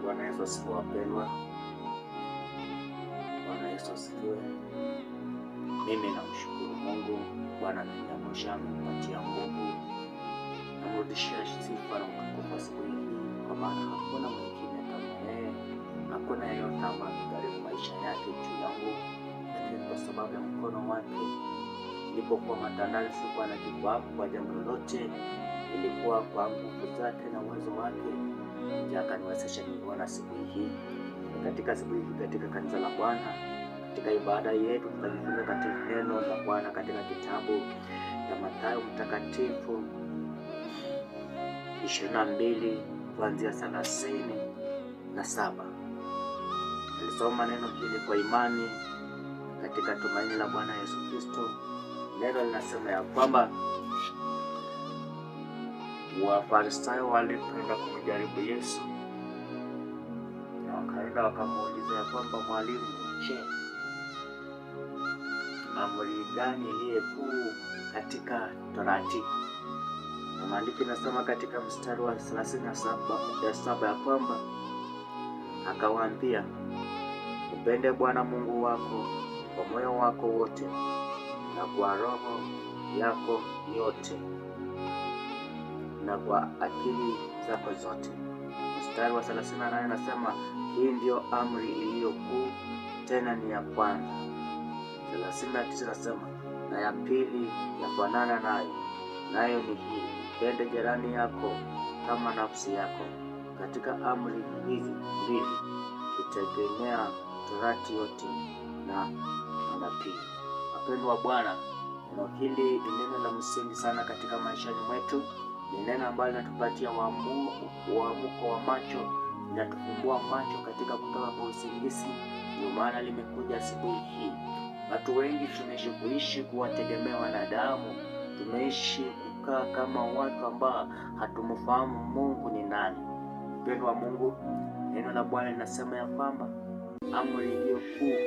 Bwana Yesu asifiwe wapendwa. Bwana Yesu asifiwe. Mimi namshukuru Mungu. Bwana ameniamsha, amenipatia nguvu. Namrudishia sifa na utukufu asubuhi hii, kwa maana hakuna mwingine kama yeye. Hakuna yeyote ambaye amegharimu maisha yake juu yangu, lakini kwa sababu ya mkono wake nilipokuwa matandani sikuwa na kifahamu kwa jambo lolote. Ilikuwa kwa nguvu zake na uwezo wake ndiye akaniwezesha nione siku hii. Katika siku hii, katika kanisa la Bwana, katika ibada yetu tutajifunza katika neno la Bwana katika kitabu cha Mathayo mtakatifu 22 kuanzia 37. Nilisoma neno hili kwa imani katika tumaini la Bwana Yesu Kristo. Neno linasema ya kwamba Wafarisayo walipenda kumjaribu Yesu, na wakaenda wakamuuliza ya kwamba, Mwalimu, je, amri gani iliyo kuu katika Torati? Na maandiko yanasema katika mstari wa 37 ya kwamba akawaambia, upende Bwana Mungu wako kwa moyo wako wote na kwa roho yako yote na kwa akili zako zote. Mstari wa 38 anasema, hii ndio amri iliyo kuu, tena ni ya kwanza. 39 anasema, na ya pili yafanana nayo, nayo ni hii, pende jirani yako kama nafsi yako. Katika amri hizi mbili hutegemea Torati yote na manabii. Wapendwa wa Bwana, neno hili ni neno la msingi sana katika maisha yetu. Ni neno ambalo linatupatia uamko wa macho, linatufumbua macho katika kutoka kwa usingizi. Ndio maana limekuja siku hii. Watu wengi tumeishi kuishi kuwategemea wanadamu. Tumeishi kukaa kama watu ambao hatumfahamu Mungu ni nani. Mpendwa wa Mungu, neno la Bwana linasema ya kwamba amri iliyo kuu